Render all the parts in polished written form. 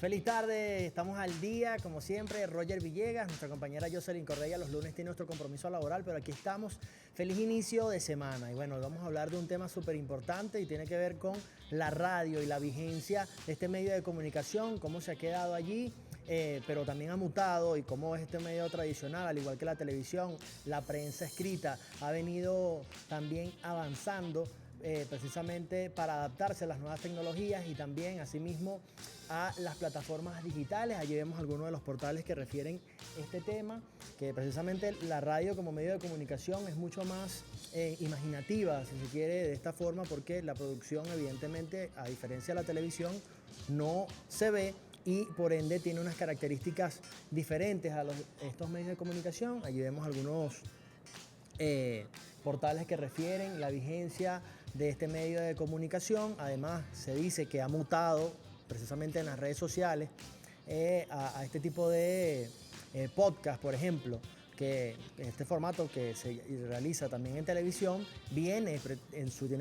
Feliz tarde, estamos al día, como siempre, Roger Villegas, nuestra compañera Jocelyn Correa, los lunes tiene nuestro compromiso laboral, pero aquí estamos, feliz inicio de semana. Y bueno, hoy vamos a hablar de un tema súper importante y tiene que ver con la radio y la vigencia de este medio de comunicación, cómo se ha quedado allí, pero también ha mutado y cómo es este medio tradicional, al igual que la televisión, la prensa escrita, ha venido también avanzando precisamente para adaptarse a las nuevas tecnologías y también asimismo a las plataformas digitales. Allí vemos algunos de los portales que refieren este tema, que precisamente la radio como medio de comunicación es mucho más imaginativa, si se quiere, de esta forma, porque la producción evidentemente, a diferencia de la televisión, no se ve y por ende tiene unas características diferentes a estos medios de comunicación. Allí vemos algunos portales que refieren la vigencia de este medio de comunicación. Además, se dice que ha mutado precisamente en las redes sociales a este tipo de podcast, por ejemplo, que este formato que se realiza también en televisión tiene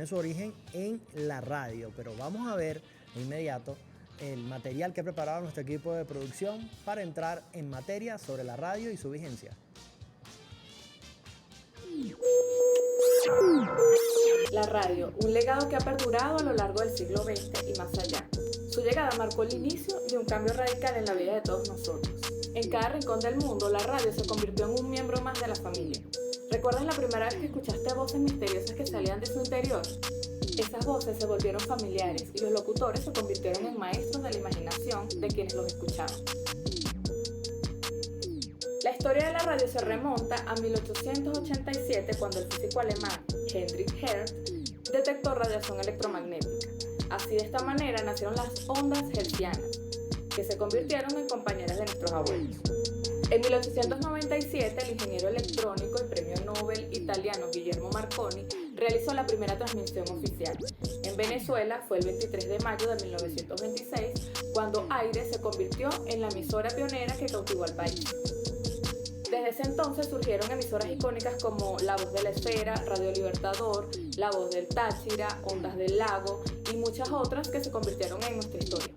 su origen en la radio. Pero vamos a ver de inmediato el material que ha preparado nuestro equipo de producción para entrar en materia sobre la radio y su vigencia. La radio, un legado que ha perdurado a lo largo del siglo XX y más allá. Su llegada marcó el inicio de un cambio radical en la vida de todos nosotros. En cada rincón del mundo, la radio se convirtió en un miembro más de la familia. ¿Recuerdas la primera vez que escuchaste voces misteriosas que salían de su interior? Esas voces se volvieron familiares y los locutores se convirtieron en maestros de la imaginación de quienes los escuchaban. La historia de la radio se remonta a 1887, cuando el físico alemán Heinrich Hertz detectó radiación electromagnética. Así, de esta manera nacieron las ondas hertzianas, que se convirtieron en compañeras de nuestros abuelos. En 1897, el ingeniero electrónico y premio Nobel italiano Guillermo Marconi realizó la primera transmisión oficial. En Venezuela fue el 23 de mayo de 1926, cuando Aire se convirtió en la emisora pionera que cautivó al país. Desde ese entonces surgieron emisoras icónicas como La Voz de la Esfera, Radio Libertador, La Voz del Táchira, Ondas del Lago y muchas otras que se convirtieron en nuestra historia.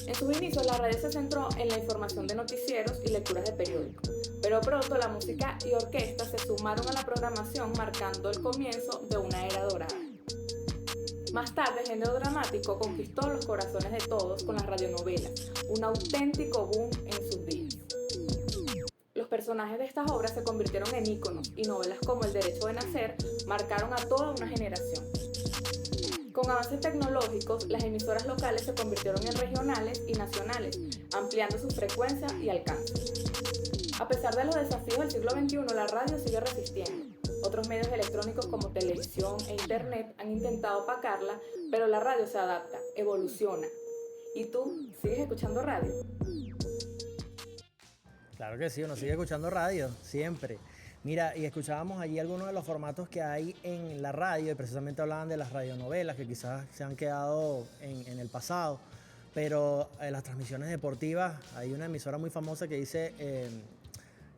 En sus inicios, la radio se centró en la información de noticieros y lecturas de periódicos, pero pronto la música y orquesta se sumaron a la programación, marcando el comienzo de una era dorada. Más tarde, el género dramático conquistó los corazones de todos con las radionovelas, un auténtico boom en sus días. Los personajes de estas obras se convirtieron en íconos y novelas como El Derecho de Nacer marcaron a toda una generación. Con avances tecnológicos, las emisoras locales se convirtieron en regionales y nacionales, ampliando su frecuencia y alcance. A pesar de los desafíos del siglo XXI, la radio sigue resistiendo. Otros medios electrónicos como televisión e internet han intentado opacarla, pero la radio se adapta, evoluciona. ¿Y tú sigues escuchando radio? Claro que sí, uno sigue escuchando radio, siempre. Mira, y escuchábamos allí algunos de los formatos que hay en la radio, y precisamente hablaban de las radionovelas que quizás se han quedado en el pasado, pero las transmisiones deportivas, hay una emisora muy famosa que dice,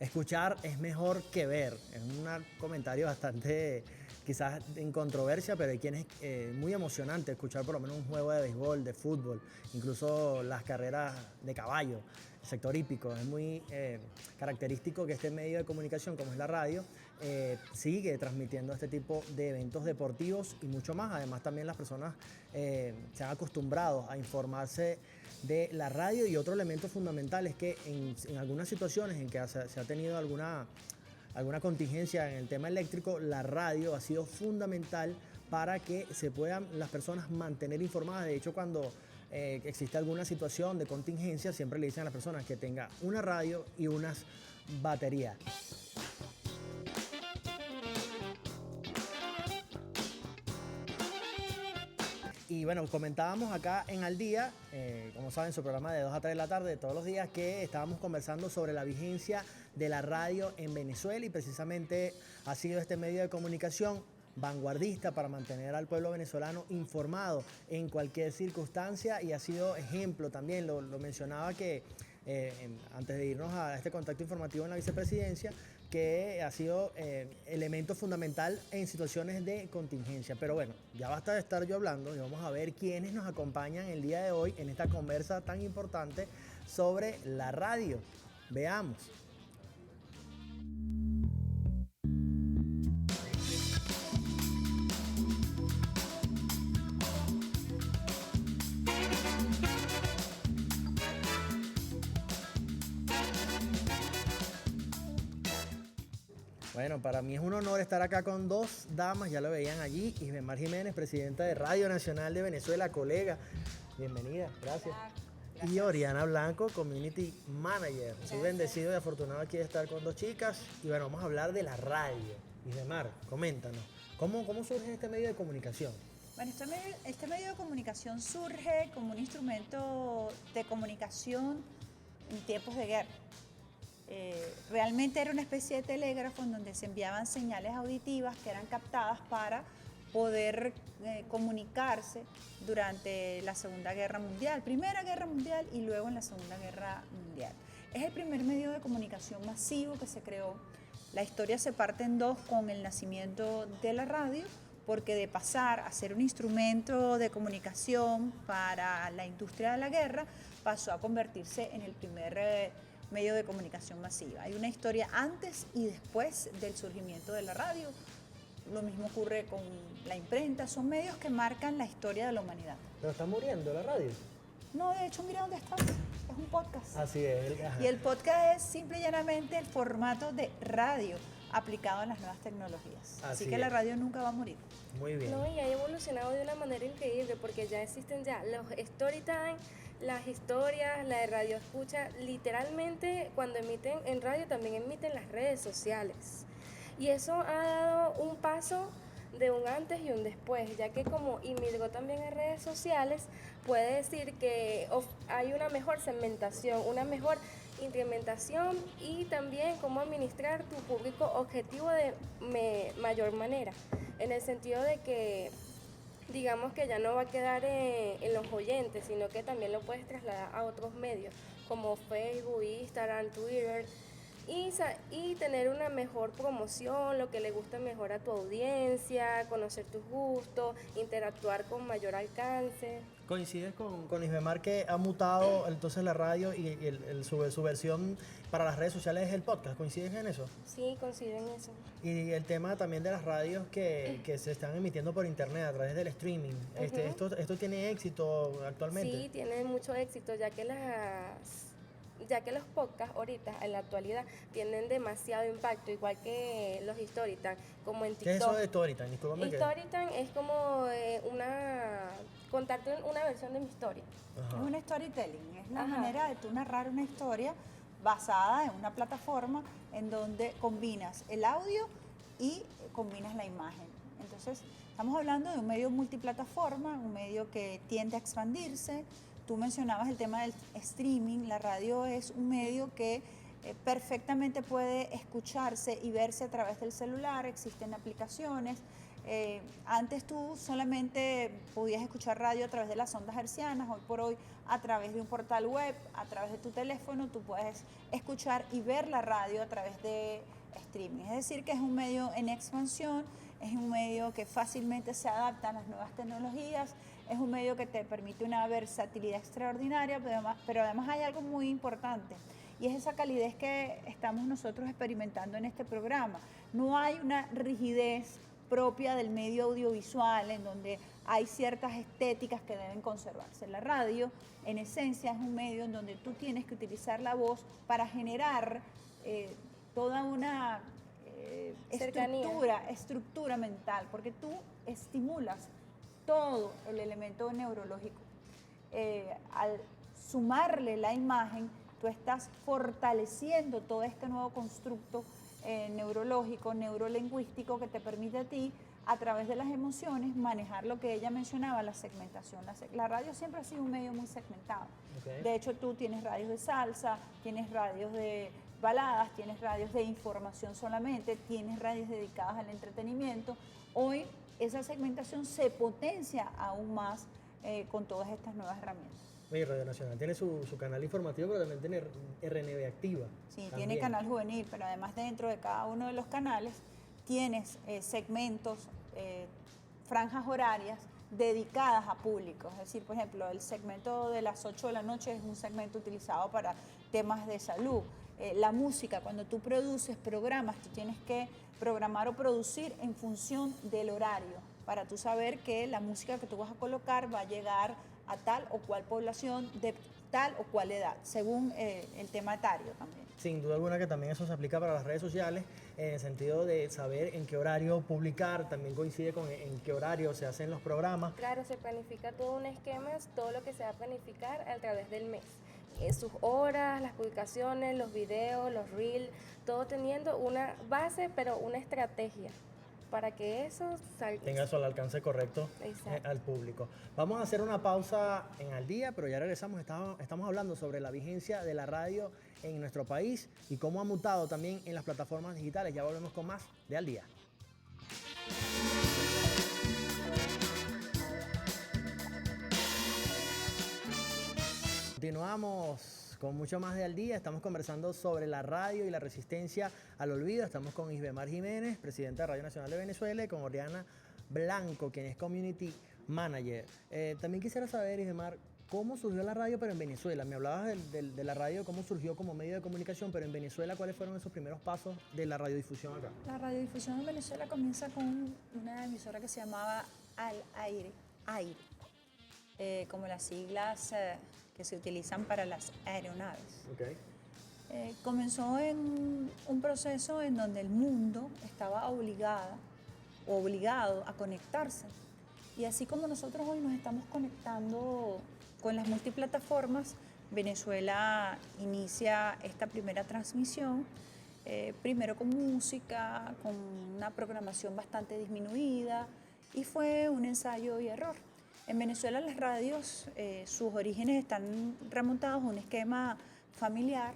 escuchar es mejor que ver. Es un comentario bastante, quizás en controversia, pero hay quienes muy emocionante escuchar por lo menos un juego de béisbol, de fútbol, incluso las carreras de caballo. El sector hípico es muy característico que este medio de comunicación, como es la radio, sigue transmitiendo este tipo de eventos deportivos y mucho más. Además, también las personas se han acostumbrado a informarse de la radio, y otro elemento fundamental es que en algunas situaciones en que se ha tenido alguna contingencia en el tema eléctrico, la radio ha sido fundamental para que se puedan las personas mantener informadas. De hecho, cuando existe alguna situación de contingencia, siempre le dicen a las personas que tenga una radio y unas baterías. Y bueno, comentábamos acá en Al Día, como saben, su programa de 2 a 3 de la tarde, todos los días, que estábamos conversando sobre la vigencia de la radio en Venezuela, y precisamente ha sido este medio de comunicación vanguardista para mantener al pueblo venezolano informado en cualquier circunstancia, y ha sido ejemplo también, lo mencionaba que antes de irnos a este contacto informativo en la vicepresidencia, que ha sido elemento fundamental en situaciones de contingencia. Pero bueno, ya basta de estar yo hablando y vamos a ver quiénes nos acompañan el día de hoy en esta conversa tan importante sobre la radio. Veamos. Bueno, para mí es un honor estar acá con dos damas, ya lo veían allí. Isbemar Jiménez, presidenta de Radio Nacional de Venezuela, colega. Bienvenida, gracias. Y Oriana Blanco, Community Manager. Soy bendecido y afortunado aquí de estar con dos chicas. Y bueno, vamos a hablar de la radio. Isbemar, coméntanos, ¿cómo surge este medio de comunicación? Bueno, este medio de comunicación surge como un instrumento de comunicación en tiempos de guerra. Realmente era una especie de telégrafo en donde se enviaban señales auditivas que eran captadas para poder comunicarse durante la Segunda Guerra Mundial, Primera Guerra Mundial y luego en la Segunda Guerra Mundial. Es el primer medio de comunicación masivo que se creó. La historia se parte en dos con el nacimiento de la radio, porque de pasar a ser un instrumento de comunicación para la industria de la guerra, pasó a convertirse en el primer medio de comunicación masiva. Hay una historia antes y después del surgimiento de la radio. Lo mismo ocurre con la imprenta. Son medios que marcan la historia de la humanidad. ¿Pero está muriendo la radio? No, de hecho, mira dónde estás. Es un podcast. Así es. Y el podcast es simple y llanamente el formato de radio aplicado a las nuevas tecnologías. Así que la radio nunca va a morir. Muy bien. No, y ha evolucionado de una manera increíble porque ya existen ya los story time, las historias, la de radio escucha. Literalmente cuando emiten en radio también emiten las redes sociales. Y eso ha dado un paso de un antes y un después, ya que como inmigró también a redes sociales, puede decir que hay una mejor segmentación, una mejor implementación y también cómo administrar tu público objetivo de mayor manera, en el sentido de que digamos que ya no va a quedar en los oyentes, sino que también lo puedes trasladar a otros medios como Facebook, Instagram, Twitter y tener una mejor promoción, lo que le gusta mejor a tu audiencia, conocer tus gustos, interactuar con mayor alcance. ¿Coincides con Isbemar que ha mutado entonces la radio y su versión para las redes sociales es el podcast? ¿Coincides en eso? Sí, coincido en eso. Y el tema también de las radios que se están emitiendo por internet a través del streaming. ¿Esto tiene éxito actualmente? Sí, tiene mucho éxito, ya que los podcasts ahorita, en la actualidad, tienen demasiado impacto, igual que los Storytime, como en TikTok. ¿Qué es eso de Storytime? Discúlpame. Storytime es como contarte una versión de mi historia. Ajá. Es un storytelling, es la manera de tú narrar una historia basada en una plataforma en donde combinas el audio y combinas la imagen. Entonces, estamos hablando de un medio multiplataforma, un medio que tiende a expandirse. Tú mencionabas el tema del streaming. La radio es un medio que perfectamente puede escucharse y verse a través del celular. Existen aplicaciones. Antes tú solamente podías escuchar radio a través de las ondas hercianas. Hoy por hoy, a través de un portal web, a través de tu teléfono, tú puedes escuchar y ver la radio a través de streaming. Es decir, que es un medio en expansión, es un medio que fácilmente se adapta a las nuevas tecnologías, es un medio que te permite una versatilidad extraordinaria, pero además hay algo muy importante, y es esa calidez que estamos nosotros experimentando en este programa. No hay una rigidez propia del medio audiovisual en donde hay ciertas estéticas que deben conservarse. La radio, en esencia, es un medio en donde tú tienes que utilizar la voz para generar toda una estructura mental, porque tú estimulas todo el elemento neurológico. Al sumarle la imagen, tú estás fortaleciendo todo este nuevo constructo neurológico, neurolingüístico, que te permite a ti, a través de las emociones, manejar lo que ella mencionaba, la segmentación. La radio siempre ha sido un medio muy segmentado. Okay. De hecho, tú tienes radios de salsa, tienes radios de baladas, tienes radios de información solamente, tienes radios dedicadas al entretenimiento. Hoy esa segmentación se potencia aún más con todas estas nuevas herramientas. Oye, Radio Nacional tiene su canal informativo, pero también tiene RNB Activa. Sí, tiene también. canal juvenil, pero además dentro de cada uno de los canales tienes segmentos, franjas horarias dedicadas a públicos. Es decir, por ejemplo, el segmento de las 8 de la noche es un segmento utilizado para temas de salud. La música, cuando tú produces programas, tú tienes que programar o producir en función del horario, para tú saber que la música que tú vas a colocar va a llegar a tal o cual población de tal o cual edad, según el tema etario también. Sin duda alguna que también eso se aplica para las redes sociales, en el sentido de saber en qué horario publicar, también coincide con en qué horario se hacen los programas. Claro, se planifica todo un esquema, todo lo que se va a planificar a través del mes. Sus horas, las publicaciones, los videos, los reels, todo teniendo una base, pero una estrategia para que eso salga. Tenga eso al alcance correcto al público. Vamos a hacer una pausa en Al Día, pero ya regresamos. Estamos hablando sobre la vigencia de la radio en nuestro país y cómo ha mutado también en las plataformas digitales. Ya volvemos con más de Al Día. Continuamos con mucho más de Al Día. Estamos conversando sobre la radio y la resistencia al olvido. Estamos con Isbemar Jiménez, presidenta de Radio Nacional de Venezuela, y con Oriana Blanco, quien es Community Manager. También quisiera saber, Isbemar, ¿cómo surgió la radio pero en Venezuela? Me hablabas de la radio, cómo surgió como medio de comunicación, pero en Venezuela, ¿cuáles fueron esos primeros pasos de la radiodifusión acá? La radiodifusión en Venezuela comienza con una emisora que se llamaba Al Aire, como las siglas que se utilizan para las aeronaves. Okay. Comenzó en un proceso en donde el mundo estaba obligado a conectarse. Y así como nosotros hoy nos estamos conectando con las multiplataformas, Venezuela inicia esta primera transmisión, primero con música, con una programación bastante disminuida, y fue un ensayo y error. En Venezuela las radios, sus orígenes están remontados a un esquema familiar.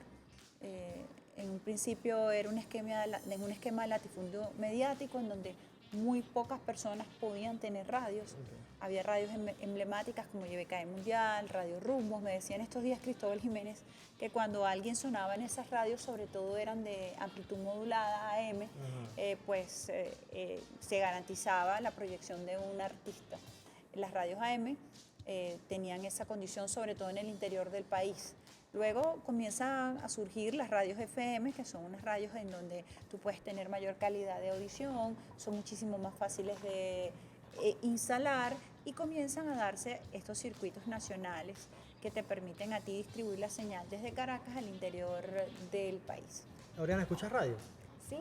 En un principio era un esquema de latifundio mediático en donde muy pocas personas podían tener radios. Okay. Había radios emblemáticas como YBKE Mundial, Radio Rumbos. Me decían estos días Cristóbal Jiménez que cuando alguien sonaba en esas radios, sobre todo eran de amplitud modulada AM, se garantizaba la proyección de un artista. Las radios AM tenían esa condición, sobre todo en el interior del país. Luego comienzan a surgir las radios FM, que son unas radios en donde tú puedes tener mayor calidad de audición, son muchísimo más fáciles de instalar, y comienzan a darse estos circuitos nacionales que te permiten a ti distribuir la señal desde Caracas al interior del país. Oriana, ¿escuchas radio? Sí.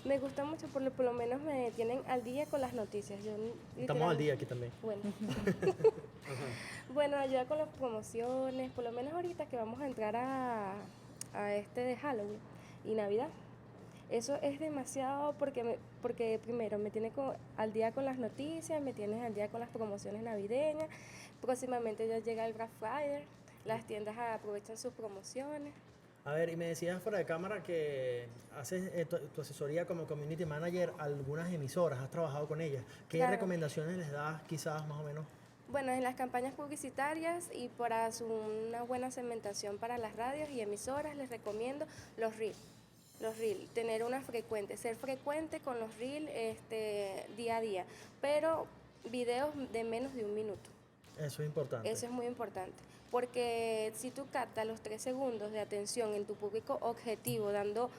Me gusta mucho, por lo menos me tienen al día con las noticias. Estamos al día aquí también. Bueno. Bueno, ayuda con las promociones, por lo menos ahorita que vamos a entrar a este de Halloween y Navidad. Eso es demasiado porque primero me tiene al día con las noticias, me tienes al día con las promociones navideñas. Próximamente ya llega el Black Friday, las tiendas aprovechan sus promociones. A ver, y me decías fuera de cámara que haces tu asesoría como community manager a algunas emisoras, has trabajado con ellas. ¿Qué recomendaciones les das quizás más o menos? Bueno, en las campañas publicitarias y para una buena segmentación para las radios y emisoras les recomiendo los reels. Tener ser frecuente con los reels día a día, pero videos de menos de 1 minuto. Eso es importante. Eso es muy importante, porque si tú captas los 3 segundos de atención en tu público objetivo, dando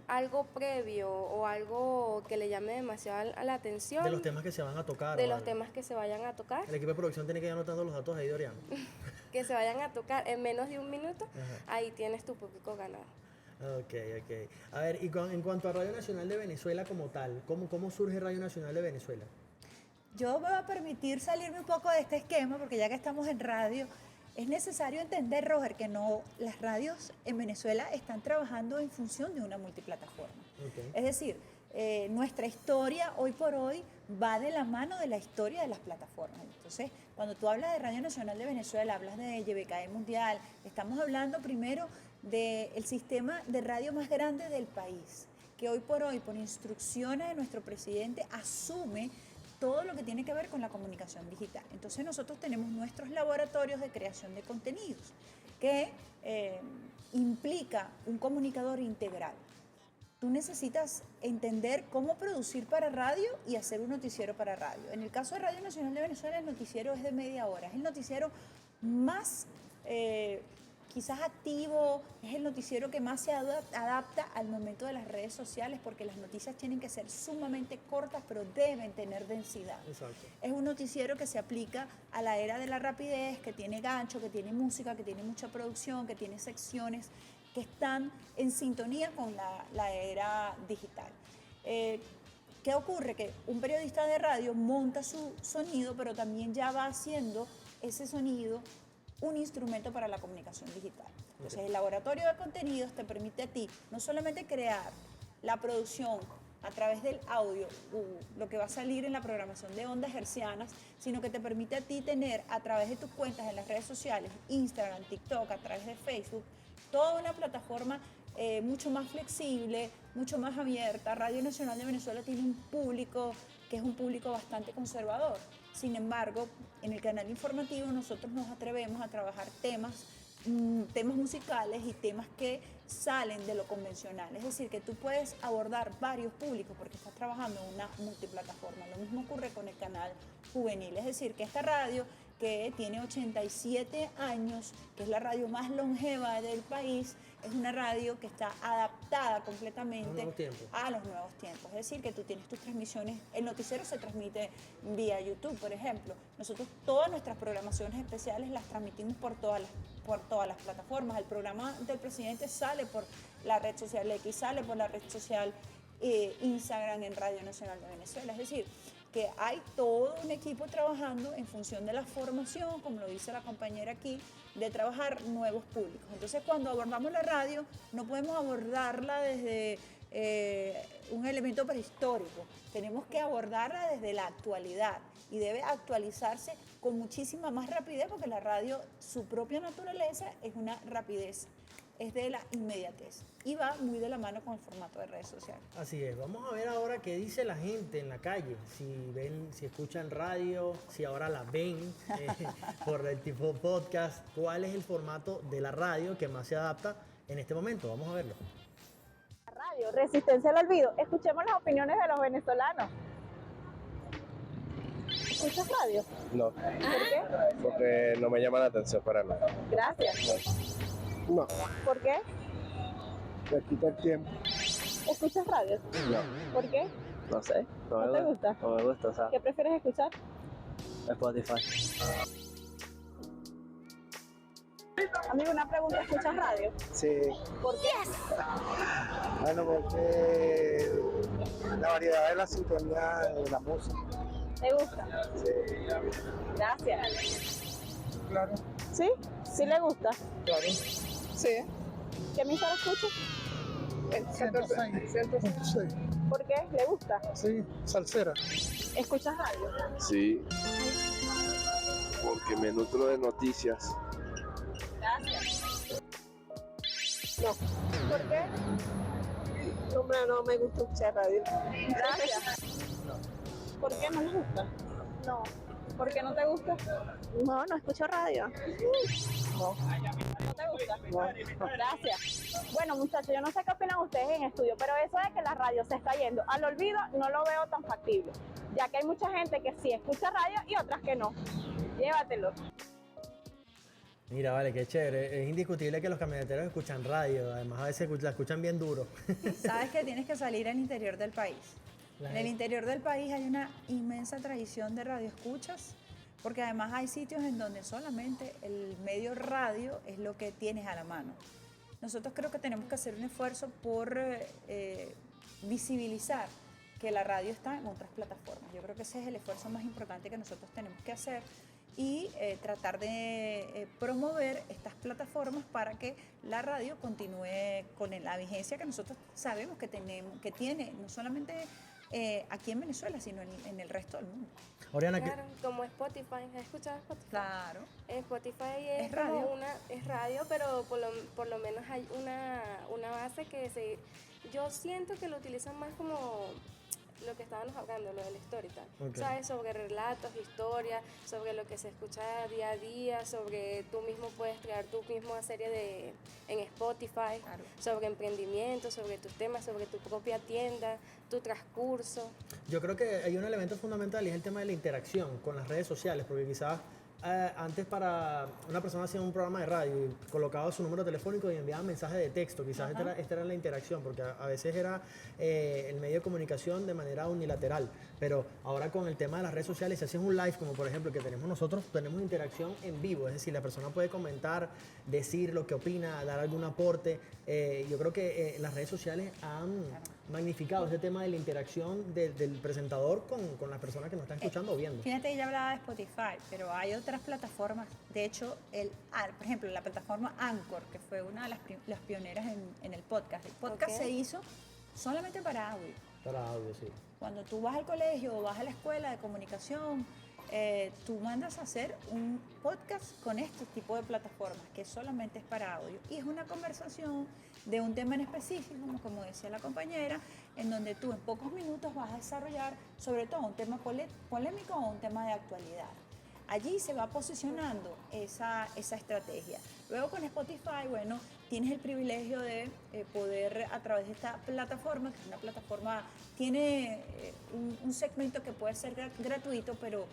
algo previo o algo que le llame demasiado a la atención. De los temas que se van a tocar. De los temas que se vayan a tocar. El equipo de producción tiene que ir anotando los datos ahí de Oriana. Que se vayan a tocar en menos de 1 minuto, ahí tienes tu público ganado. Ok. A ver, y en cuanto a Radio Nacional de Venezuela como tal, ¿cómo surge Radio Nacional de Venezuela? Yo me voy a permitir salirme un poco de este esquema, porque ya que estamos en radio, es necesario entender, Roger, que las radios en Venezuela están trabajando en función de una multiplataforma. Okay. Es decir, nuestra historia hoy por hoy va de la mano de la historia de las plataformas. Entonces, cuando tú hablas de Radio Nacional de Venezuela, hablas de YBKE Mundial, estamos hablando primero del sistema de radio más grande del país, que hoy por hoy, por instrucciones de nuestro presidente, asume todo lo que tiene que ver con la comunicación digital. Entonces nosotros tenemos nuestros laboratorios de creación de contenidos, que implica un comunicador integral. Tú necesitas entender cómo producir para radio y hacer un noticiero para radio. En el caso de Radio Nacional de Venezuela, el noticiero es de media hora. Es el noticiero más quizás activo, es el noticiero que más se adapta al momento de las redes sociales, porque las noticias tienen que ser sumamente cortas, pero deben tener densidad. Exacto. Es un noticiero que se aplica a la era de la rapidez, que tiene gancho, que tiene música, que tiene mucha producción, que tiene secciones que están en sintonía con la era digital. ¿Qué ocurre? Que un periodista de radio monta su sonido, pero también ya va haciendo ese sonido un instrumento para la comunicación digital. Entonces, el laboratorio de contenidos te permite a ti no solamente crear la producción a través del audio, lo que va a salir en la programación de ondas hercianas, sino que te permite a ti tener a través de tus cuentas en las redes sociales, Instagram, TikTok, a través de Facebook, toda una plataforma mucho más flexible, mucho más abierta. Radio Nacional de Venezuela tiene un público que es un público bastante conservador. Sin embargo, en el canal informativo nosotros nos atrevemos a trabajar temas musicales y temas que salen de lo convencional. Es decir, que tú puedes abordar varios públicos porque estás trabajando en una multiplataforma. Lo mismo ocurre con el canal juvenil. Es decir, que esta radio, que tiene 87 años, que es la radio más longeva del país, es una radio que está adaptada completamente a los nuevos tiempos. Es decir, que tú tienes tus transmisiones, el noticiero se transmite vía YouTube, por ejemplo. Nosotros todas nuestras programaciones especiales las transmitimos por todas las plataformas. El programa del presidente sale por la red social X, sale por la red social Instagram en Radio Nacional de Venezuela. Es decir, que hay todo un equipo trabajando en función de la formación, como lo dice la compañera aquí, de trabajar nuevos públicos. Entonces, cuando abordamos la radio, no podemos abordarla desde un elemento prehistórico. Tenemos que abordarla desde la actualidad y debe actualizarse con muchísima más rapidez, porque la radio, su propia naturaleza es una rapidez, es de la inmediatez y va muy de la mano con el formato de redes sociales. Así es, vamos a ver ahora qué dice la gente en la calle, si escuchan radio, si ahora la ven por el tipo podcast, cuál es el formato de la radio que más se adapta en este momento. Vamos a verlo. Radio, Resistencia al Olvido. Escuchemos las opiniones de los venezolanos. ¿Escuchas radio? No. ¿Por qué? Porque no me llama la atención para nada. Gracias. No, ¿Por qué? me quita el tiempo. ¿Escuchas radio? No, ¿Por qué? no sé. ¿No te gusta? No me gusta, o sea, ¿Qué prefieres escuchar? Spotify. Amigo, una pregunta, ¿escuchas radio? Sí, ¿Por qué? bueno, porque la variedad de la sintonía de la música. ¿Te gusta? Sí, Gracias. claro, ¿Sí? ¿Sí le gusta? claro. Sí, ¿Qué emisora escucha? 106. ¿Por qué? ¿Le gusta? Sí, salsera. ¿Escuchas radio? Sí, porque me nutro de noticias. Gracias. No. ¿Por qué? Hombre, no me gusta escuchar radio. Gracias. ¿Por qué no le gusta? No, ¿Por qué no te gusta? no escucho radio. ¿No te gusta? No. Gracias. Bueno, muchachos, yo no sé qué opinan ustedes en estudio, pero eso de que la radio se está yendo al olvido no lo veo tan factible, ya que hay mucha gente que sí escucha radio y otras que no. Llévatelo. Mira, vale, qué chévere. Es indiscutible que los camioneteros escuchan radio, además a veces la escuchan bien duro. Sabes que tienes que salir al interior del país. La En el gente- interior del país hay una inmensa tradición de radioescuchas, porque además hay sitios en donde solamente el medio radio es lo que tienes a la mano. Nosotros creo que tenemos que hacer un esfuerzo por visibilizar que la radio está en otras plataformas. Yo creo que ese es el esfuerzo más importante que nosotros tenemos que hacer y tratar de promover estas plataformas para que la radio continúe con la vigencia que nosotros sabemos que tenemos, que tiene no solamente aquí en Venezuela, sino en el resto del mundo. Oriana, Claro, como Spotify. ¿Has escuchado Spotify? Claro. Spotify Es es radio. como es radio, pero por lo menos hay una base que yo siento que lo utilizan más como lo que estábamos hablando, lo del storytelling, Ok. ¿sabes? Sobre relatos, historias, sobre lo que se escucha día a día, sobre tú mismo puedes crear tu misma serie en Spotify, sobre emprendimiento, sobre tus temas, sobre tu propia tienda, tu transcurso. Yo creo que hay un elemento fundamental y es el tema de la interacción con las redes sociales, porque quizás antes para una persona hacía un programa de radio y colocaba su número telefónico y enviaba mensajes de texto, quizás esta era la interacción, porque a veces era el medio de comunicación de manera unilateral, pero ahora con el tema de las redes sociales, si haces un live como por ejemplo que tenemos nosotros, tenemos interacción en vivo, es decir, la persona puede comentar, decir lo que opina, dar algún aporte. Yo creo que las redes sociales han magnificado ese tema de la interacción del presentador con las personas que nos están escuchando o viendo. Fíjate, ella hablaba de Spotify, pero hay otras plataformas. De hecho, por ejemplo, la plataforma Anchor, que fue una de las pioneras en el podcast. El podcast Ok. se hizo solamente para audio. Para audio, sí. Cuando tú vas al colegio o vas a la escuela de comunicación, tú mandas a hacer un podcast con este tipo de plataformas que solamente es para audio. Y es una conversación de un tema en específico, como decía la compañera, en donde tú en pocos minutos vas a desarrollar sobre todo un tema polémico o un tema de actualidad. Allí se va posicionando esa estrategia. Luego con Spotify, bueno, tienes el privilegio de poder a través de esta plataforma, que es una plataforma, tiene un segmento que puede ser gratuito, pero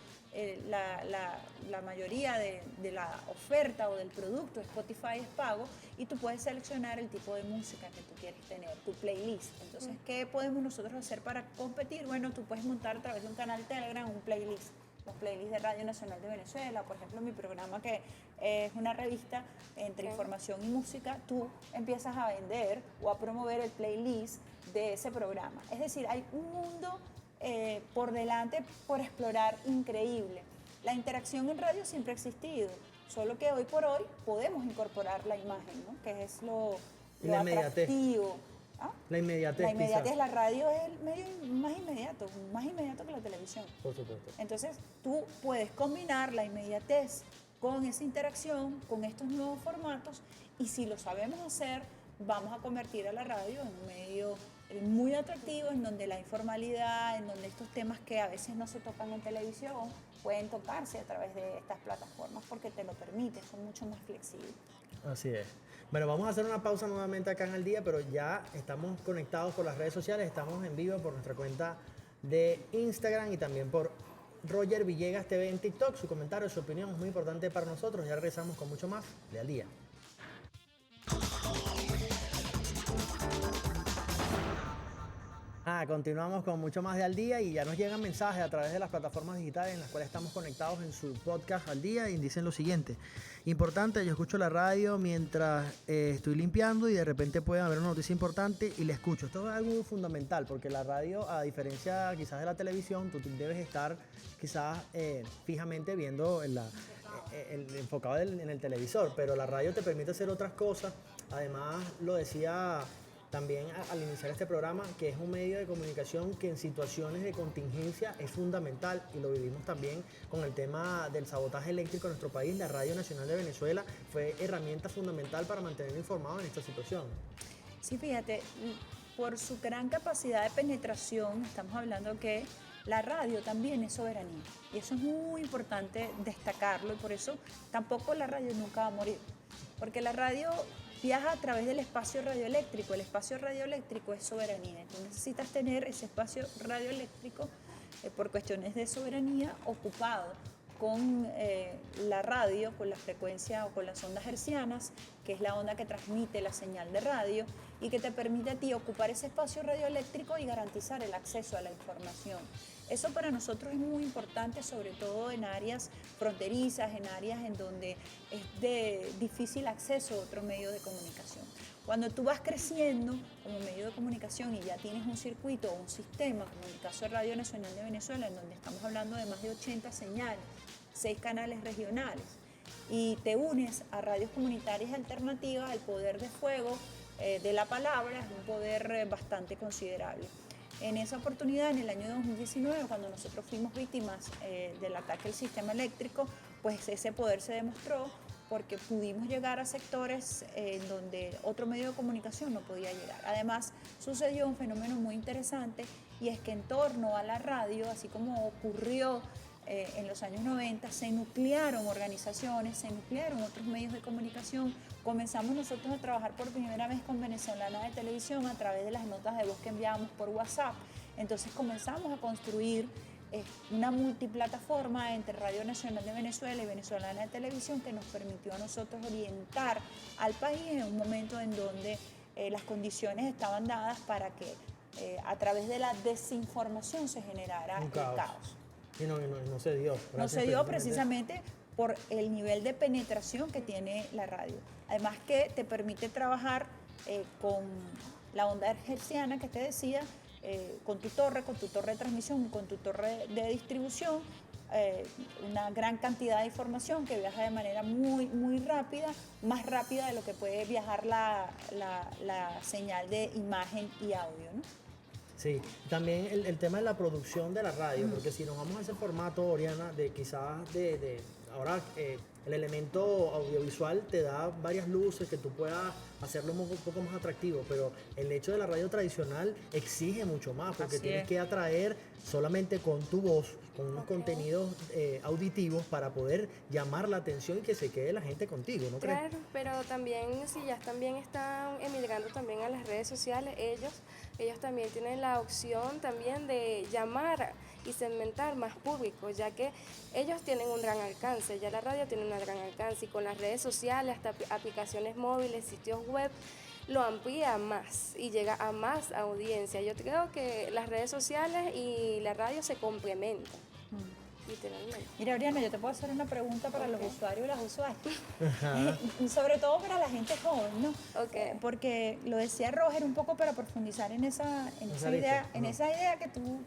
la mayoría de la oferta o del producto de Spotify es pago y tú puedes seleccionar el tipo de música que tú quieres tener, tu playlist. Entonces, ¿qué podemos nosotros hacer para competir? Bueno, tú puedes montar a través de un canal Telegram un playlist. Los playlists de Radio Nacional de Venezuela, por ejemplo, mi programa que es una revista entre información y música, tú empiezas a vender o a promover el playlist de ese programa. Es decir, hay un mundo por delante por explorar increíble. La interacción en radio siempre ha existido, solo que hoy por hoy podemos incorporar la imagen, ¿no? Que es lo la inmediatez. atractivo. ¿Ah? La inmediatez, La inmediatez, quizás. la radio es el medio más inmediato que la televisión. Por supuesto. Entonces, tú puedes combinar la inmediatez con esa interacción, con estos nuevos formatos, y si lo sabemos hacer, vamos a convertir a la radio en un medio muy atractivo, en donde la informalidad, en donde estos temas que a veces no se tocan en televisión, pueden tocarse a través de estas plataformas porque te lo permiten, son mucho más flexibles. Así es. Bueno, vamos a hacer una pausa nuevamente acá en Al Día, pero ya estamos conectados por las redes sociales, estamos en vivo por nuestra cuenta de Instagram y también por Roger Villegas TV en TikTok. Su comentario, su opinión es muy importante para nosotros. Ya regresamos con mucho más de Al Día. Continuamos con mucho más de Al Día y ya nos llegan mensajes a través de las plataformas digitales en las cuales estamos conectados en su podcast Al Día y dicen lo siguiente: importante, yo escucho la radio mientras estoy limpiando y de repente puede haber una noticia importante y la escucho. Esto es algo fundamental porque la radio, a diferencia quizás de la televisión, tú debes estar quizás fijamente viendo enfocado en el televisor, pero la radio te permite hacer otras cosas. Además, lo decía también al iniciar este programa, que es un medio de comunicación que en situaciones de contingencia es fundamental, y lo vivimos también con el tema del sabotaje eléctrico en nuestro país. La Radio Nacional de Venezuela fue herramienta fundamental para mantener informado en esta situación. Sí, fíjate, por su gran capacidad de penetración, estamos hablando que la radio también es soberanía, y eso es muy importante destacarlo, y por eso tampoco la radio nunca va a morir, porque la radio viaja a través del espacio radioeléctrico. El espacio radioeléctrico es soberanía. Tú necesitas tener ese espacio radioeléctrico por cuestiones de soberanía ocupado con la radio, con la frecuencia o con las ondas hertzianas, que es la onda que transmite la señal de radio y que te permite a ti ocupar ese espacio radioeléctrico y garantizar el acceso a la información. Eso para nosotros es muy importante, sobre todo en áreas fronterizas, en áreas en donde es de difícil acceso a otro medio de comunicación. Cuando tú vas creciendo como medio de comunicación y ya tienes un circuito o un sistema, como en el caso de Radio Nacional de Venezuela, en donde estamos hablando de más de 80 señales, 6 canales regionales, y te unes a radios comunitarias alternativas, el poder de fuego de la palabra es un poder bastante considerable. En esa oportunidad, en el año 2019, cuando nosotros fuimos víctimas del ataque al sistema eléctrico, pues ese poder se demostró porque pudimos llegar a sectores en donde otro medio de comunicación no podía llegar. Además, sucedió un fenómeno muy interesante y es que en torno a la radio, así como ocurrió en los años 90, se nuclearon organizaciones, se nuclearon otros medios de comunicación. Comenzamos nosotros a trabajar por primera vez con Venezolana de Televisión a través de las notas de voz que enviábamos por WhatsApp. Entonces comenzamos a construir una multiplataforma entre Radio Nacional de Venezuela y Venezolana de Televisión que nos permitió a nosotros orientar al país en un momento en donde las condiciones estaban dadas para que a través de la desinformación se generara el caos. Y no se dio. No se dio precisamente por el nivel de penetración que tiene la radio. Además que te permite trabajar con la onda hertziana que te decía, con tu torre de transmisión, con tu torre de distribución, una gran cantidad de información que viaja de manera muy, muy rápida, más rápida de lo que puede viajar la señal de imagen y audio, ¿no? Sí, también el tema de la producción de la radio, porque si nos vamos a ese formato, Oriana, de quizás ahora el elemento audiovisual te da varias luces que tú puedas hacerlo un poco más atractivo, pero el hecho de la radio tradicional exige mucho más, porque tienes que atraer solamente con tu voz, con unos contenidos auditivos para poder llamar la atención y que se quede la gente contigo, ¿no crees? Claro, pero también si ya también están emigrando también a las redes sociales, ellos también tienen la opción también de llamar y segmentar más público, ya que ellos tienen un gran alcance, ya la radio tiene un gran alcance y con las redes sociales, hasta aplicaciones móviles, sitios web, lo amplía más y llega a más audiencia. Yo creo que las redes sociales y la radio se complementan, literalmente. Mira, Oriana, yo te puedo hacer una pregunta para los usuarios y las usuarias. Sobre todo para la gente joven, ¿no? Porque lo decía Roger un poco para profundizar en esa idea que tú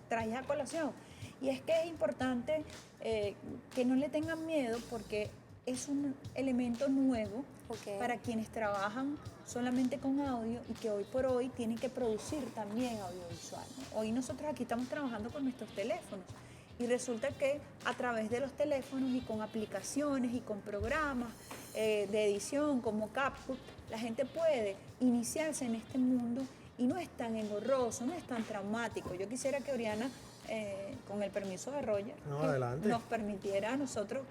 traes a colación. Y es que es importante que no le tengan miedo porque es un elemento nuevo para quienes trabajan solamente con audio y que hoy por hoy tienen que producir también audiovisual, ¿no? Hoy nosotros aquí estamos trabajando con nuestros teléfonos y resulta que a través de los teléfonos y con aplicaciones y con programas de edición como CapCut, la gente puede iniciarse en este mundo y no es tan engorroso, no es tan traumático. Yo quisiera que Oriana, con el permiso de Roger, nos permitiera a nosotros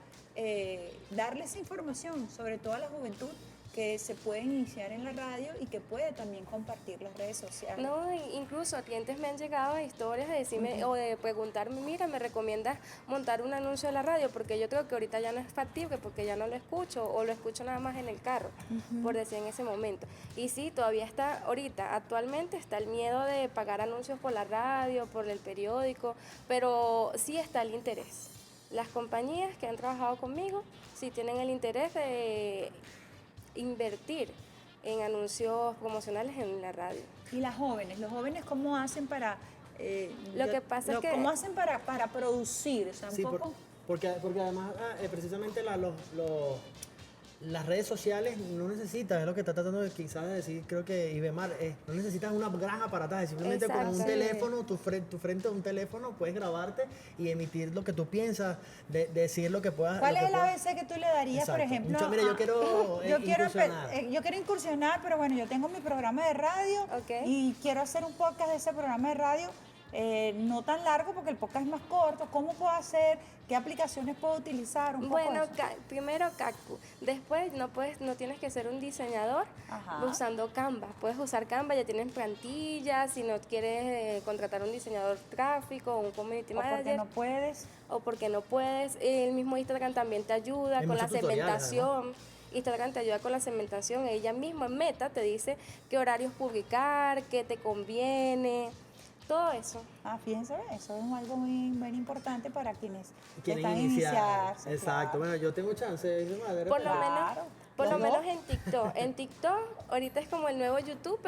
darle esa información, sobre todo a la juventud, que se puede iniciar en la radio y que puede también compartir las redes sociales. No, incluso clientes me han llegado a historias de decirme o de preguntarme, mira, ¿me recomiendas montar un anuncio en la radio? Porque yo creo que ahorita ya no es factible porque ya no lo escucho o lo escucho nada más en el carro, por decir en ese momento. Y sí, todavía está, actualmente está el miedo de pagar anuncios por la radio, por el periódico, pero sí está el interés. Las compañías que han trabajado conmigo sí tienen el interés de invertir en anuncios promocionales en la radio. ¿Y los jóvenes cómo hacen para ¿cómo hacen para producir? O sea, sí, porque además precisamente las redes sociales no necesitan, es lo que está tratando de quizás de decir, creo que Ibemar, no necesitan una gran aparataje, simplemente con un teléfono, tu frente a un teléfono, puedes grabarte y emitir lo que tú piensas, decir lo que puedas. ¿Cuál es el ABC que tú le darías, por ejemplo? Mira, yo quiero incursionar. Yo quiero incursionar, pero bueno, yo tengo mi programa de radio y quiero hacer un podcast de ese programa de radio. No tan largo porque el podcast es más corto. ¿Cómo puedo hacer? ¿Qué aplicaciones puedo utilizar? Primero CapCut. Después no tienes que ser un diseñador usando Canva. Puedes usar Canva, ya tienes plantillas. Si no quieres contratar un diseñador gráfico o un community manager. O porque no puedes. El mismo Instagram también te ayuda con la segmentación. Instagram te ayuda con la segmentación. Ella misma en Meta te dice qué horarios publicar, qué te conviene. Todo eso. Fíjense, eso es algo muy, muy importante para quienes quieren están iniciarse. Exacto, bueno, yo tengo chance. Por lo menos en TikTok. En TikTok ahorita es como el nuevo YouTube,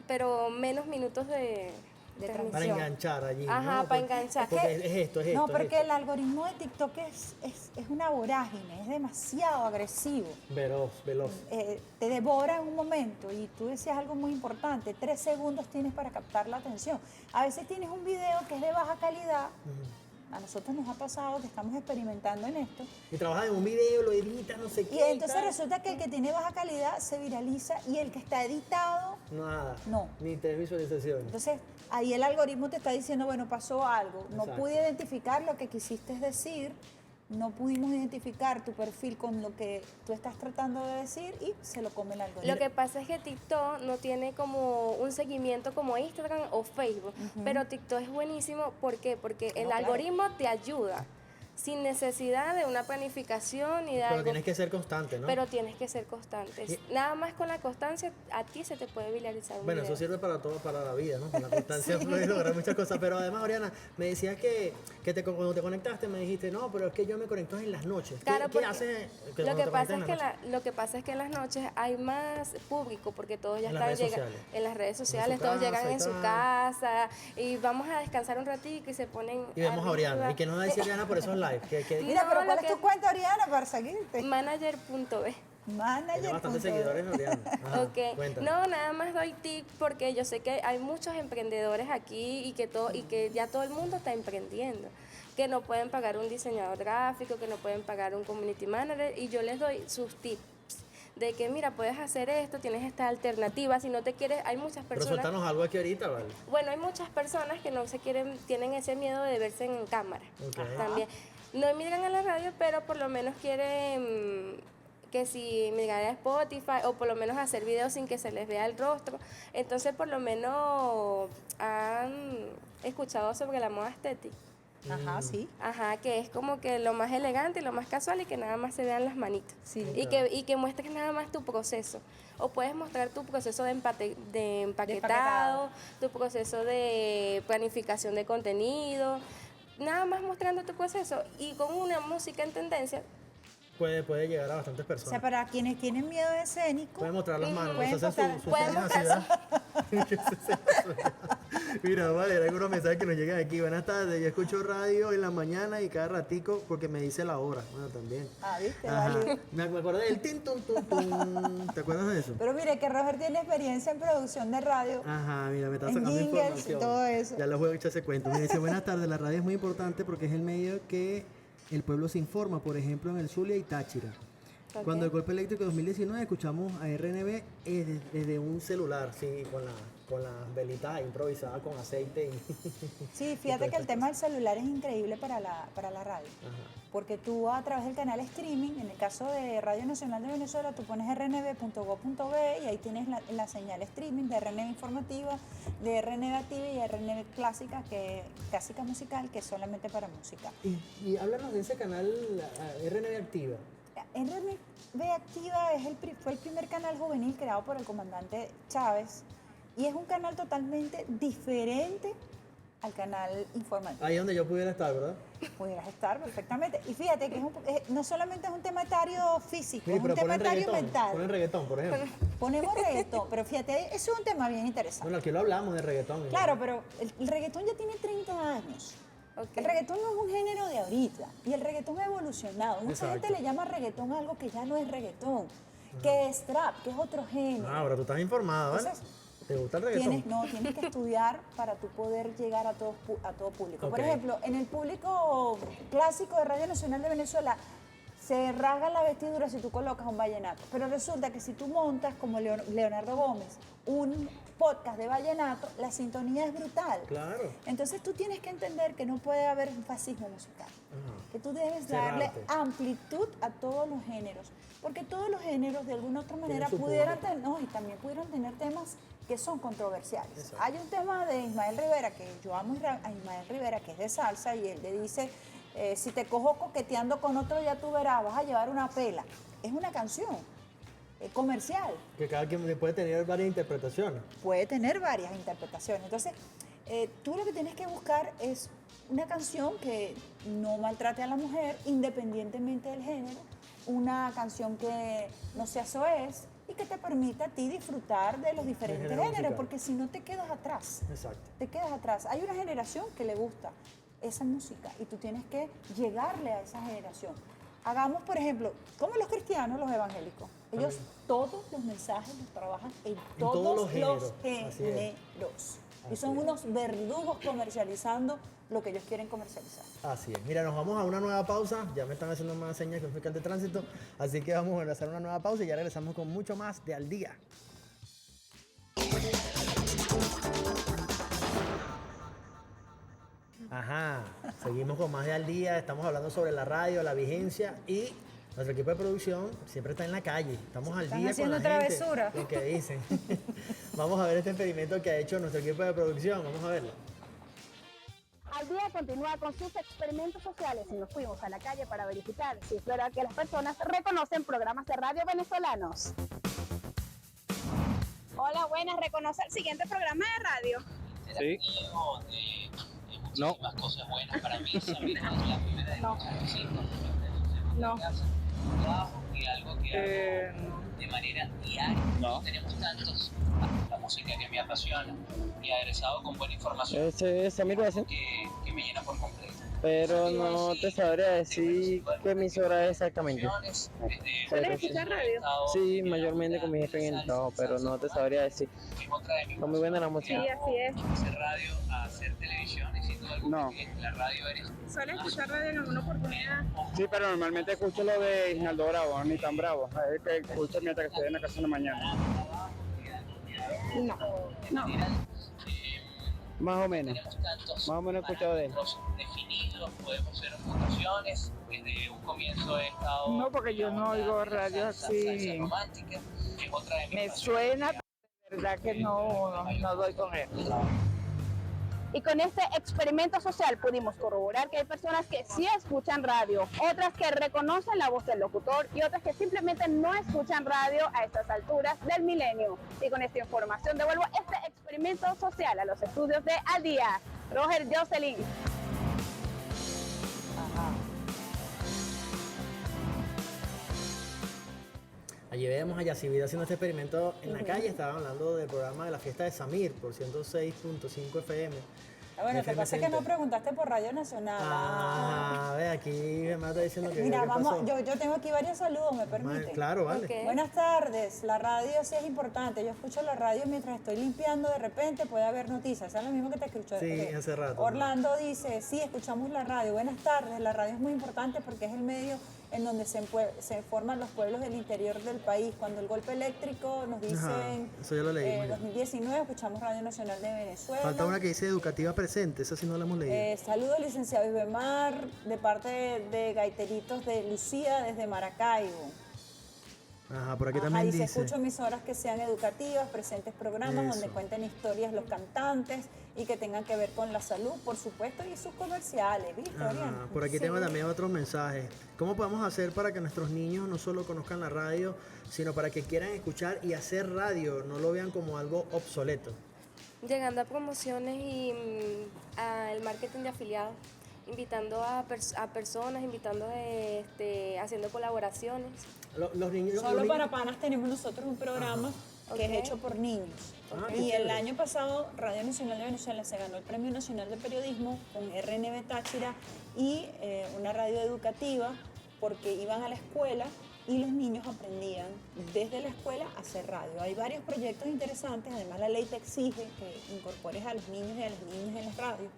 pero menos minutos de transmisión. Para enganchar allí. Para enganchar. Porque es esto. El algoritmo de TikTok es una vorágine, es demasiado agresivo. Veloz. Te devora en un momento y tú decías algo muy importante, 3 segundos tienes para captar la atención. A veces tienes un video que es de baja calidad, A nosotros nos ha pasado que estamos experimentando en esto. Y trabajas en un video, lo editas, no sé Y qué. entonces tal. resulta que el que tiene baja calidad se viraliza y el que está editado, Nada. No. Ni 3 visualizaciones. entonces ahí el algoritmo te está diciendo, bueno, pasó algo. No Exacto. pude identificar lo que quisiste decir, no pudimos identificar tu perfil con lo que tú estás tratando de decir y se lo come el algoritmo. Lo que pasa es que TikTok no tiene como un seguimiento como Instagram o Facebook, pero TikTok es buenísimo. ¿Por qué? Porque el claro. algoritmo te ayuda sin necesidad de una planificación ni de Pero algo. tienes que ser constante, ¿no? Pero tienes que ser constante. Y- Nada más con la constancia a ti se te puede viralizar un Bueno, video. eso sirve para todo, para la vida, ¿no? Con la constancia puedes lograr muchas cosas. Pero además, Oriana, me decías que cuando te conectaste me dijiste, no, pero es que yo me conecto en las noches. Claro, ¿Qué porque haces lo cuando que te pasa conectas es en que la noche? lo que pasa es que en las noches hay más público porque todos ya En las están redes llegando sociales. en las redes En su sociales, todos casa llegan y en su tal. casa y vamos a descansar un ratito y se ponen Y vemos a Oriana. arriba. ¿Y qué nos va a decir Oriana por esos lives? Mira, No, pero lo ¿cuál es que- tu cuenta, Oriana, para seguirte? Manager.b. Tiene Manager. bastantes seguidores, Oriana. Ajá, Ok. cuéntame. No, nada más doy tip porque yo sé que hay muchos emprendedores aquí y que ya todo el mundo está emprendiendo, que no pueden pagar un diseñador gráfico, que no pueden pagar un community manager y yo les doy sus tips de que mira, puedes hacer esto, tienes esta alternativa, si no te quieres, hay muchas Pero personas. suéltanos algo aquí ahorita, ¿vale? Bueno, hay muchas personas que no se quieren, tienen ese miedo de verse en cámara. Ok. También. No emigran a la radio, pero por lo menos quieren que si migrar a Spotify o por lo menos hacer videos sin que se les vea el rostro. Entonces, por lo menos han escuchado sobre la moda estética. Ajá, sí. Ajá, que es como que lo más elegante y lo más casual y que nada más se vean las manitos. Sí. Y que muestres nada más tu proceso. O puedes mostrar tu proceso de empaquetado, tu proceso de planificación de contenido. Nada más mostrando tu proceso y con una música en tendencia. Puede llegar a bastantes O sea, personas. para quienes tienen miedo escénico, Pueden mostrar las manos, Pueden nos hacen su pueden señas así, ¿verdad? Mira, vale, hay algunos mensajes que nos llegan aquí. Buenas tardes, yo escucho radio en la mañana y cada ratico porque me dice la hora. Bueno, también. ¿viste? Ajá. Vale. Me acordé del tin, tun, tun, tun. ¿Te acuerdas de eso? Pero mire que Roger tiene experiencia en producción de radio. Ajá, mira, me está En sacando jingles y información. todo eso. Ya les voy a echar ese cuento. Me dice, buenas tardes, la radio es muy importante porque es el medio que el pueblo se informa, por ejemplo, en el Zulia y Táchira. Ok. Cuando el golpe eléctrico de 2019 escuchamos a RNB desde un celular, sí, con las velitas improvisadas con aceite. Sí, fíjate que el tema del celular es increíble para la radio. Ajá. Porque tú a través del canal streaming, en el caso de Radio Nacional de Venezuela, tú pones rnb.go.be y ahí tienes la señal streaming de RNB informativa, de RNB activa y RNB clásica, clásica musical, que es solamente para música. Y háblanos de ese canal RNB Activa. RNB Activa fue el primer canal juvenil creado por el comandante Chávez y es un canal totalmente diferente al canal informativo. Ahí donde yo pudiera estar, ¿verdad? Pudieras estar perfectamente. Y fíjate que no solamente es un tema etario físico, Mire, es un pero tema ponen etario reggaetón, mental. ponen reggaetón, por ejemplo. Ponemos reggaetón, pero fíjate, eso es un tema bien interesante. Bueno, aquí lo hablamos de reggaetón. Claro, pero el reggaetón ya tiene 30 años. Ok. El reggaetón no es un género de ahorita y el reggaetón ha evolucionado. Mucha Exacto. gente le llama reggaetón a algo que ya no es reggaetón, que es trap, que es otro género. Ah, pero tú estás informado, ¿vale? Entonces, ¿Te gusta el reggaetón? Tienes que estudiar para tú poder llegar a todo público. Por Ok. ejemplo, en el público clásico de Radio Nacional de Venezuela se rasga la vestidura si tú colocas un vallenato. Pero resulta que si tú montas, como Leonardo Gómez, un podcast de vallenato, la sintonía es brutal. Claro. Entonces tú tienes que entender que no puede haber un fascismo musical. Ajá. Que tú debes Cerrarte. darle amplitud a todos los géneros. Porque todos los géneros, de alguna u otra manera, su pudieran público. tener, no, y también pudieran tener temas que son controversiales. Exacto. Hay un tema de Ismael Rivera, que yo amo a Ismael Rivera, que es de salsa, y él le dice, si te cojo coqueteando con otro, ya tú verás, vas a llevar una pela. Es una canción comercial, Que cada quien puede tener varias interpretaciones. puede tener varias interpretaciones. Entonces, tú lo que tienes que buscar es una canción que no maltrate a la mujer, independientemente del género, una canción que no sea soez y que te permita a ti disfrutar de los diferentes género géneros, musical. porque si no te quedas atrás. Exacto. Te quedas atrás. Hay una generación que le gusta esa música y tú tienes que llegarle a esa generación. Hagamos, por ejemplo, como los cristianos, los evangélicos. Ellos todos los mensajes los trabajan en todos los los géneros. Así es. géneros. Y son unos verdugos comercializando lo que ellos quieren comercializar. Así es. Mira, nos vamos a una nueva pausa. Ya me están haciendo más señas que un fiscal de tránsito. Así que vamos a hacer una nueva pausa y ya regresamos con mucho más de Al Día. Ajá, seguimos con más de Al Día. Estamos hablando sobre la radio, la vigencia y nuestro equipo de producción siempre está en la calle. Estamos al Están día con haciendo la gente, travesura. lo que dicen. Vamos a ver este experimento que ha hecho nuestro equipo de producción. Vamos a verlo. Al Día continúa con sus experimentos sociales y nos fuimos a la calle para verificar si es verdad que las personas reconocen programas de radio venezolanos. Hola, buenas, ¿reconoce el siguiente programa de radio? Sí. No. Cosas buenas para mí, saber la primera de No. No. y algo que hago de manera diaria. No. Tenemos tantos, la música que me apasiona y aderezado con buena información Ese es Samir Bassen, que me llena por completo. pero no te sabría decir qué emisora es exactamente. ¿Sueles escuchar radio? Sí, mayormente con mi jefe en el trabajo, pero no te sabría decir. Está muy buena la música. Sí, así es. Hacer radio a hacer televisión y sin duda alguna No. que la radio eres. ¿Sueles escuchar radio en alguna oportunidad? Sí, pero normalmente escucho lo de Isnaldo Bravo, ni tan bravo. Es que escucho mientras que estoy en la casa en la mañana. No. No. Más o menos. Más o menos he escuchado de él. Definidos, podemos hacer votaciones. Desde un comienzo he estado. No, porque yo no oigo radio así. Romántica, que es otra de mis Me pasiones. suena, pero de verdad que no doy con él. Y con este experimento social pudimos corroborar que hay personas que sí escuchan radio, otras que reconocen la voz del locutor y otras que simplemente no escuchan radio a estas alturas del milenio. Y con esta información devuelvo este experimento social a los estudios de Al Día. Roger Jocelyn. Allí vemos a Yacivida haciendo este experimento en la calle. Estaba hablando del programa de la fiesta de Samir por 106.5 FM. Bueno, lo que FM pasa es que no Center. preguntaste por Radio Nacional. Ah, ve, aquí me está diciendo que. Mira, ¿qué vamos, pasó? yo tengo aquí varios saludos, ¿me permite? Claro, vale. Ok. Buenas tardes, la radio sí es importante. Yo escucho la radio mientras estoy limpiando, de repente puede haber noticias. ¿Es lo mismo que te escucho? Sí, hace rato. Orlando dice, sí, escuchamos la radio. Buenas tardes, la radio es muy importante porque es el medio en donde se forman los pueblos del interior del país. Cuando el golpe eléctrico nos dicen, eso ya lo leí, muy bien. 2019, escuchamos Radio Nacional de Venezuela. Falta una que dice educativa presente, esa sí no la hemos leído. Saludos, licenciado Ibemar, de parte de Gaiteritos de Lucía, desde Maracaibo. Ajá, por aquí Ajá, también dice, dice. escucho emisoras que sean educativas, presentes programas donde Eso. cuenten historias los cantantes y que tengan que ver con la salud, por supuesto, y sus comerciales, ¿viste, Ajá, Oriana? por aquí Sí. tengo también otros mensajes. ¿Cómo podemos hacer para que nuestros niños no solo conozcan la radio, sino para que quieran escuchar y hacer radio, no lo vean como algo obsoleto? Llegando a promociones y al marketing de afiliados, invitando a personas, invitando haciendo colaboraciones. Los niños. Solo los para niños- panas tenemos nosotros un programa que Ok. es hecho por niños. Ah, qué Y el chévere. año pasado Radio Nacional de Venezuela se ganó el Premio Nacional de Periodismo con RNB Táchira y una radio educativa porque iban a la escuela y los niños aprendían desde la escuela a hacer radio. Hay varios proyectos interesantes, además la ley te exige que incorpores a los niños y a las niñas en las radios.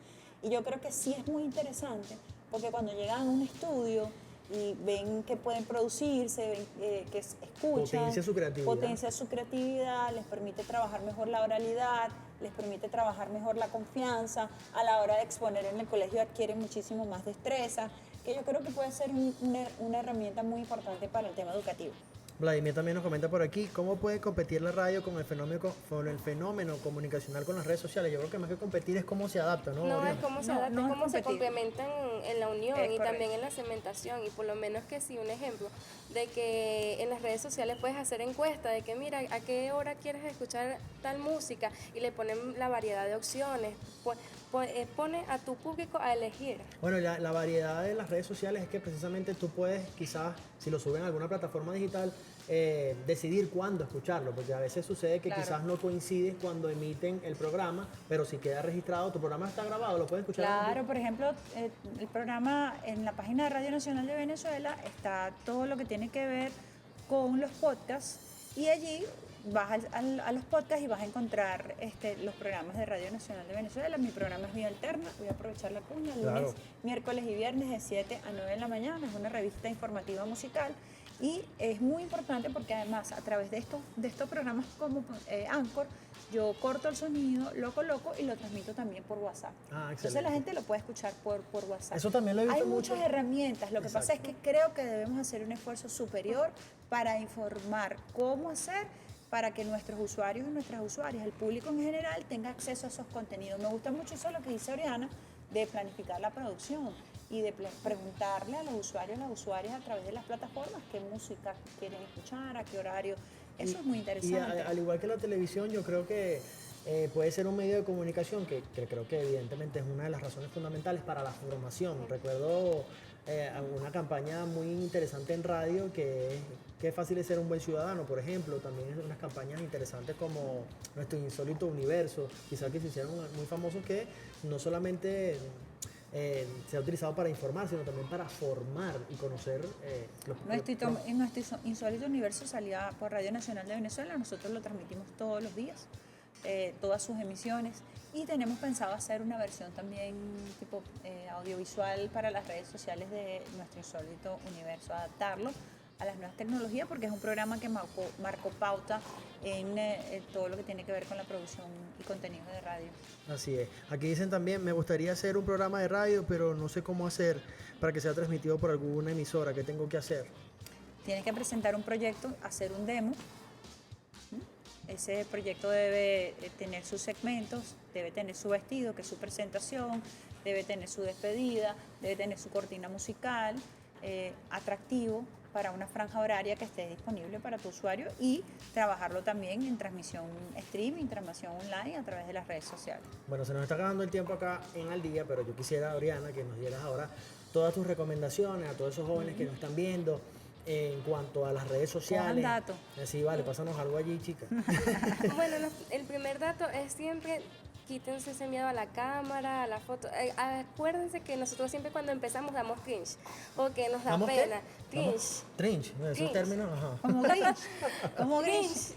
Y yo creo que sí es muy interesante porque cuando llegan a un estudio y ven que pueden producirse, ven que escuchan, Potencia su creatividad. potencia su creatividad, les permite trabajar mejor la oralidad, les permite trabajar mejor la confianza, a la hora de exponer en el colegio adquieren muchísimo más destreza, que yo creo que puede ser una herramienta muy importante para el tema educativo. Vladimir también nos comenta por aquí, ¿cómo puede competir la radio con el fenómeno comunicacional con las redes sociales? Yo creo que más que competir es cómo se adapta, ¿no? No, Oriana? es cómo se No, adaptan, no es cómo se competir. complementan en la unión Es y correcto. también en la segmentación. Y por lo menos que sí, un ejemplo de que en las redes sociales puedes hacer encuesta de que mira, a qué hora quieres escuchar tal música y le ponen la variedad de opciones. Pone a tu público a elegir. Bueno, la variedad de las redes sociales es que precisamente tú puedes quizás, si lo suben a alguna plataforma digital, decidir cuándo escucharlo, porque a veces sucede que Claro. quizás no coincides cuando emiten el programa, pero si queda registrado, tu programa está grabado, lo puedes escuchar. Claro, por ejemplo, el programa en la página de Radio Nacional de Venezuela está todo lo que tiene que ver con los podcasts y allí vas a los podcasts y vas a encontrar los programas de Radio Nacional de Venezuela. Mi programa es Vía Alterna, voy a aprovechar la cuña, lunes, miércoles y viernes de 7 a 9 de la mañana, es una revista informativa musical y es muy importante porque además a través de estos programas como Anchor, yo corto el sonido, lo coloco y lo transmito también por WhatsApp. Entonces la gente lo puede escuchar por WhatsApp. Eso también lo he visto mucho. Hay muchas herramientas, lo que pasa es que creo que debemos hacer un esfuerzo superior para informar cómo hacer para que nuestros usuarios y nuestras usuarias, el público en general, tenga acceso a esos contenidos. Me gusta mucho eso lo que dice Oriana, de planificar la producción y de preguntarle a los usuarios y las usuarias a través de las plataformas qué música quieren escuchar, a qué horario. Eso es muy interesante. Y al igual que la televisión, yo creo que puede ser un medio de comunicación que creo que evidentemente es una de las razones fundamentales para la formación. Recuerdo una campaña muy interesante en radio que es Qué fácil es ser un buen ciudadano, por ejemplo. También es unas campañas interesantes como Nuestro Insólito Universo, quizás que se hicieron muy famosos, que no solamente se ha utilizado para informar, sino también para formar y conocer Nuestro Insólito Universo salía por Radio Nacional de Venezuela, nosotros lo transmitimos todos los días, todas sus emisiones, y tenemos pensado hacer una versión también tipo audiovisual para las redes sociales de Nuestro Insólito Universo, adaptarlo a las nuevas tecnologías, porque es un programa que marcó pauta en todo lo que tiene que ver con la producción y contenido de radio. Así es. Aquí dicen también, me gustaría hacer un programa de radio, pero no sé cómo hacer para que sea transmitido por alguna emisora. ¿Qué tengo que hacer? Tienes que presentar un proyecto, hacer un demo. Ese proyecto debe tener sus segmentos, debe tener su vestido, que es su presentación, debe tener su despedida, debe tener su cortina musical, atractivo para una franja horaria que esté disponible para tu usuario, y trabajarlo también en transmisión streaming, transmisión online a través de las redes sociales. Bueno, se nos está acabando el tiempo acá en Al Día, pero yo quisiera, Oriana, que nos dieras ahora todas tus recomendaciones a todos esos jóvenes que nos están viendo en cuanto a las redes sociales. Cojan dato. Sí, vale, pásanos algo allí, chica. Bueno, el primer dato es siempre quítense ese miedo a la cámara, a la foto. Acuérdense que nosotros siempre cuando empezamos damos cringe o que nos da pena. Cringe. Cringe, esos términos, ajá. Como grinch. Como grinch.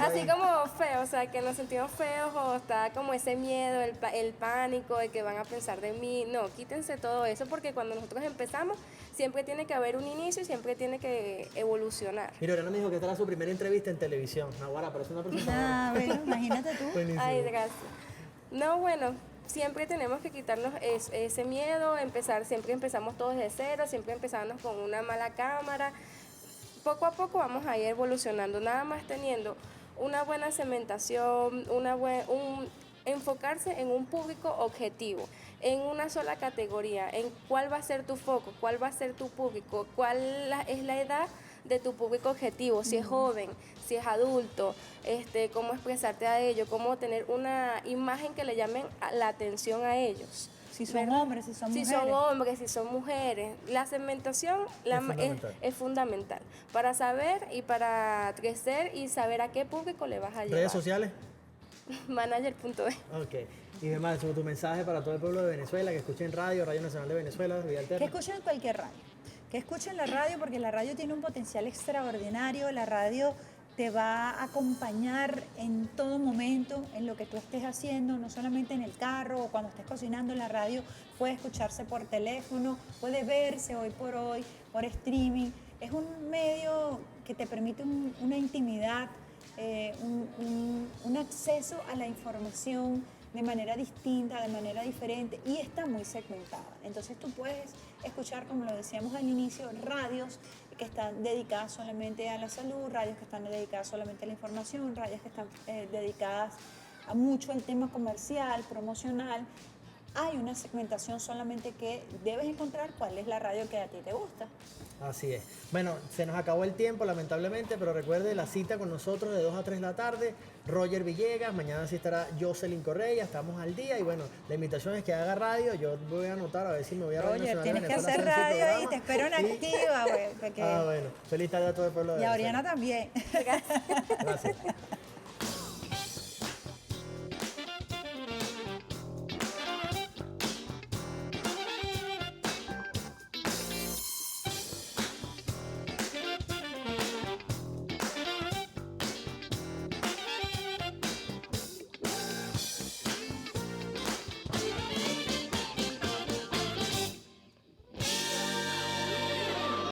Así como feo, o sea, que nos sentimos feos o está como ese miedo, el pánico de que van a pensar de mí. No, quítense todo eso, porque cuando nosotros empezamos siempre tiene que haber un inicio y siempre tiene que evolucionar. Mira, Oriana me dijo que esta era su primera entrevista en televisión. Naguará, pero es una presentadora. Bueno, imagínate tú. Buenísimo. Ay, gracias. No, bueno, siempre tenemos que quitarnos ese miedo, siempre empezamos todos de cero, siempre empezamos con una mala cámara. Poco a poco vamos a ir evolucionando, nada más teniendo una buena segmentación, enfocarse en un público objetivo, en una sola categoría, en cuál va a ser tu foco, cuál va a ser tu público, cuál es la edad de tu público objetivo, si es joven, si es adulto, cómo expresarte a ellos, cómo tener una imagen que le llamen la atención a ellos. Si son hombres, si son mujeres. Si son hombres, si son mujeres. La segmentación es fundamental para saber y para crecer y saber a qué público le vas a llevar. ¿Redes sociales? Manager.es. Ok. Y además, tu mensaje para todo el pueblo de Venezuela, que escuchen Radio Nacional de Venezuela, Vía Alterna. Que escuchen cualquier radio. Que escuchen la radio, porque la radio tiene un potencial extraordinario. La radio te va a acompañar en todo momento, en lo que tú estés haciendo, no solamente en el carro o cuando estés cocinando. La radio puede escucharse por teléfono, puede verse hoy por streaming. Es un medio que te permite una intimidad, un acceso a la información de manera distinta, de manera diferente, y está muy segmentada. Entonces tú puedes escuchar, como lo decíamos al inicio, radios que están dedicadas solamente a la salud, radios que están dedicadas solamente a la información, radios que están dedicadas a mucho al tema comercial, promocional. Hay una segmentación, solamente que debes encontrar cuál es la radio que a ti te gusta. Así es. Bueno, se nos acabó el tiempo, lamentablemente, pero recuerde la cita con nosotros de 2 a 3 de la tarde. Roger Villegas, mañana sí estará Jocelyn Correa, estamos al día. Y bueno, la invitación es que haga radio. Yo voy a anotar a ver si me voy a Roger, tienes que hacer radio y te espero en activa, güey. Bueno, feliz tarde a todo el pueblo de Venezuela. Y a Oriana también. Gracias.